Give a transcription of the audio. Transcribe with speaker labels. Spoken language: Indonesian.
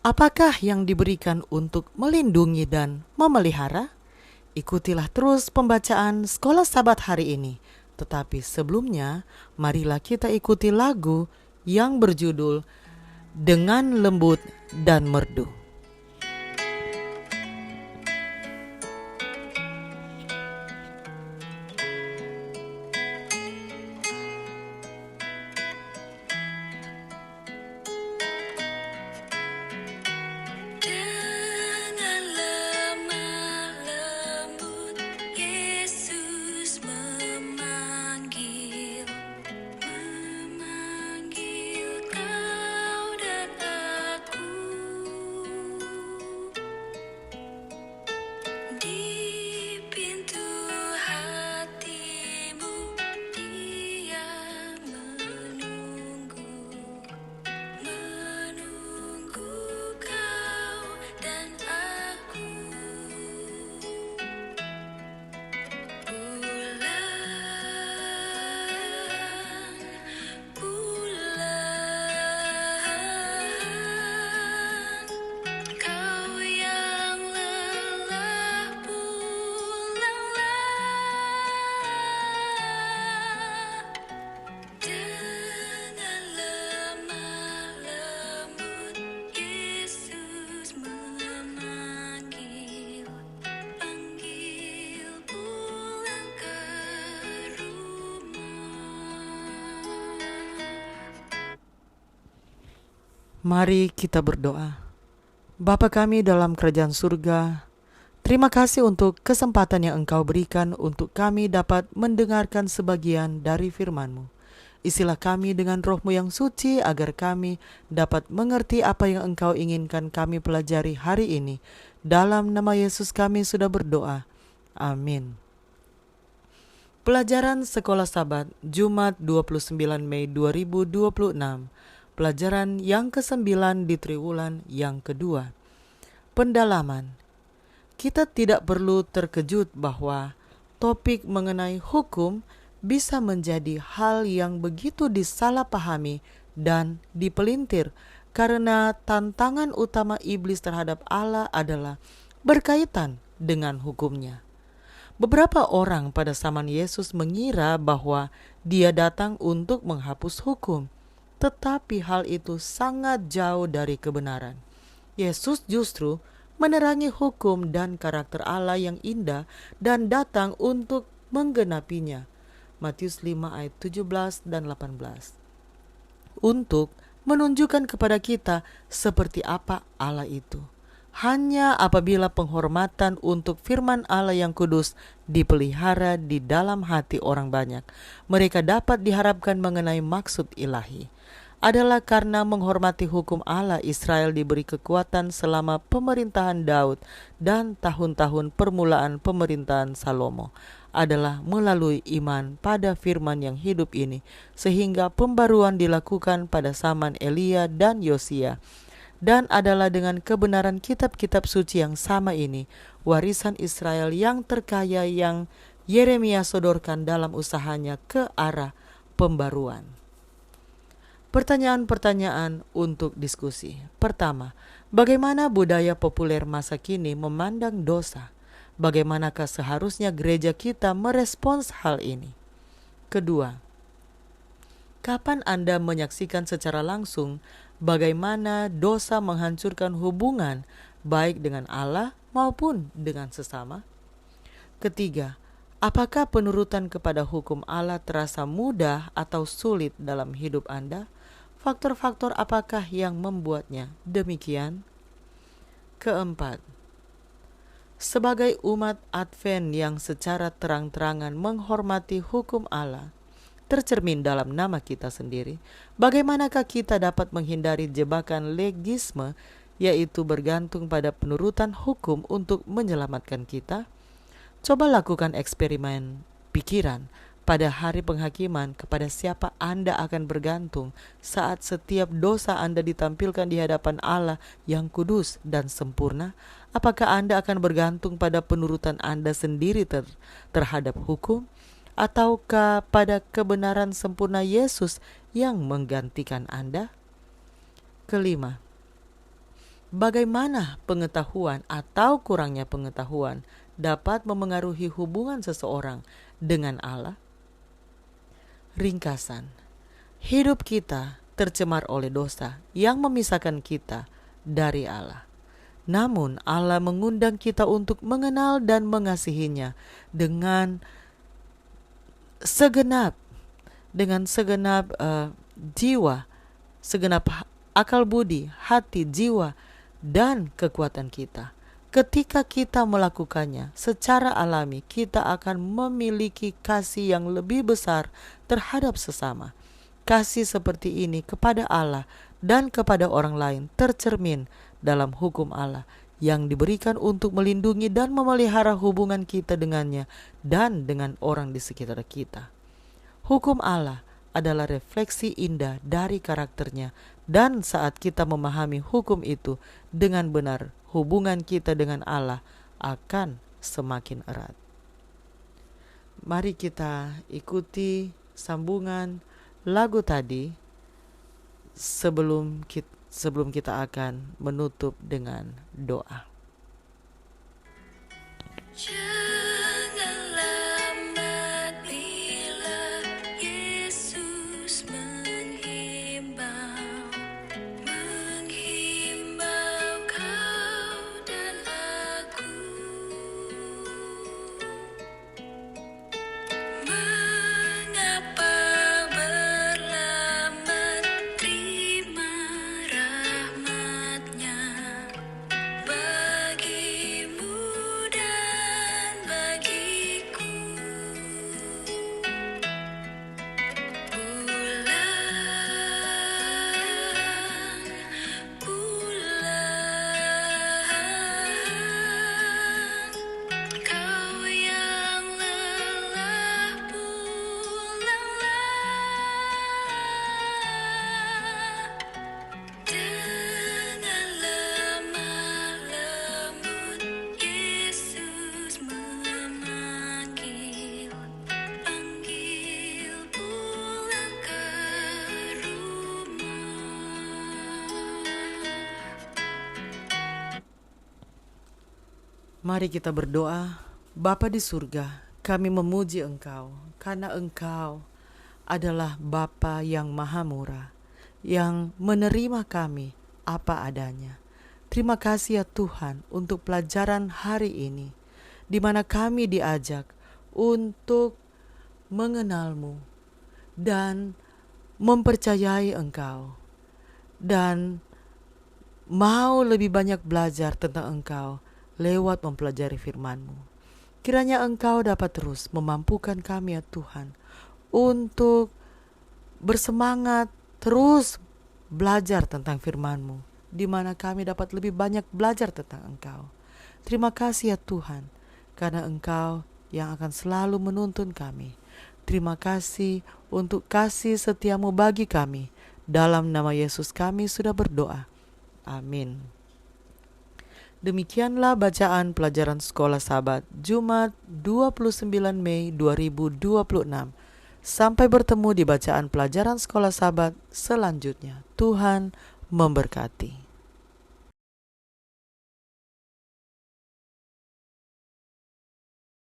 Speaker 1: Apakah yang diberikan untuk melindungi dan memelihara? Ikutilah terus pembacaan Sekolah Sabat hari ini. Tetapi sebelumnya, marilah kita ikuti lagu yang berjudul Dengan Lembut dan Merdu. Mari kita berdoa. Bapa kami dalam kerajaan surga, terima kasih untuk kesempatan yang Engkau berikan untuk kami dapat mendengarkan sebagian dari firman-Mu. Isilah kami dengan Roh-Mu yang suci agar kami dapat mengerti apa yang Engkau inginkan kami pelajari hari ini. Dalam nama Yesus kami sudah berdoa. Amin. Pelajaran Sekolah Sabat Jumat 29 Mei 2026. Pelajaran yang ke-9 di triwulan yang kedua. Pendalaman. Kita tidak perlu terkejut bahwa topik mengenai hukum bisa menjadi hal yang begitu disalahpahami dan dipelintir karena tantangan utama iblis terhadap Allah adalah berkaitan dengan hukumnya. Beberapa orang pada zaman Yesus mengira bahwa Dia datang untuk menghapus hukum. Tetapi hal itu sangat jauh dari kebenaran. Yesus justru menerangi hukum dan karakter Allah yang indah dan datang untuk menggenapinya. Matius 5 ayat 17 dan 18. Untuk menunjukkan kepada kita seperti apa Allah itu. Hanya apabila penghormatan untuk firman Allah yang kudus dipelihara di dalam hati orang banyak, mereka dapat diharapkan mengenai maksud ilahi. Adalah karena menghormati hukum Allah, Israel diberi kekuatan selama pemerintahan Daud dan tahun-tahun permulaan pemerintahan Salomo. Adalah melalui iman pada firman yang hidup ini, sehingga pembaruan dilakukan pada zaman Elia dan Yosia. Dan adalah dengan kebenaran kitab-kitab suci yang sama ini, warisan Israel yang terkaya yang Yeremia sodorkan dalam usahanya ke arah pembaruan. Pertanyaan-pertanyaan untuk diskusi. Pertama, bagaimana budaya populer masa kini memandang dosa? Bagaimanakah seharusnya gereja kita merespons hal ini? Kedua, kapan Anda menyaksikan secara langsung bagaimana dosa menghancurkan hubungan baik dengan Allah maupun dengan sesama? Ketiga, apakah penurutan kepada hukum Allah terasa mudah atau sulit dalam hidup Anda? Faktor-faktor apakah yang membuatnya demikian? Keempat, sebagai umat Advent yang secara terang-terangan menghormati hukum Allah, tercermin dalam nama kita sendiri, bagaimanakah kita dapat menghindari jebakan legisme, yaitu bergantung pada penurutan hukum untuk menyelamatkan kita? Coba lakukan eksperimen pikiran. Pada hari penghakiman, kepada siapa Anda akan bergantung saat setiap dosa Anda ditampilkan di hadapan Allah yang kudus dan sempurna? Apakah Anda akan bergantung pada penurutan Anda sendiri terhadap hukum? Ataukah pada kebenaran sempurna Yesus yang menggantikan Anda? Kelima, Bagaimana pengetahuan atau kurangnya pengetahuan dapat memengaruhi hubungan seseorang dengan Allah? Ringkasan, hidup kita tercemar oleh dosa yang memisahkan kita dari Allah. Namun Allah mengundang kita untuk mengenal dan mengasihinya dengan segenap jiwa, segenap akal budi, hati, jiwa, dan kekuatan kita. Ketika kita melakukannya secara alami, kita akan memiliki kasih yang lebih besar terhadap sesama. Kasih seperti ini kepada Allah dan kepada orang lain tercermin dalam hukum Allah yang diberikan untuk melindungi dan memelihara hubungan kita dengannya dan dengan orang di sekitar kita. Hukum Allah adalah refleksi indah dari karakternya, dan saat kita memahami hukum itu dengan benar, hubungan kita dengan Allah akan semakin erat. Mari kita ikuti sambungan lagu tadi sebelum kita akan menutup dengan doa. Mari kita berdoa. Bapa di surga, kami memuji Engkau karena Engkau adalah Bapa yang maha murah, yang menerima kami apa adanya. Terima kasih ya Tuhan untuk pelajaran hari ini, di mana kami diajak untuk mengenal-Mu dan mempercayai Engkau, dan mau lebih banyak belajar tentang Engkau lewat mempelajari firman-Mu. Kiranya Engkau dapat terus memampukan kami ya Tuhan untuk bersemangat terus belajar tentang firman-Mu, di mana kami dapat lebih banyak belajar tentang Engkau. Terima kasih ya Tuhan, karena Engkau yang akan selalu menuntun kami. Terima kasih untuk kasih setia-Mu bagi kami. Dalam nama Yesus kami sudah berdoa. Amin. Demikianlah bacaan pelajaran Sekolah Sabat Jumat 29 Mei 2026. Sampai bertemu di bacaan pelajaran Sekolah Sabat selanjutnya. Tuhan memberkati.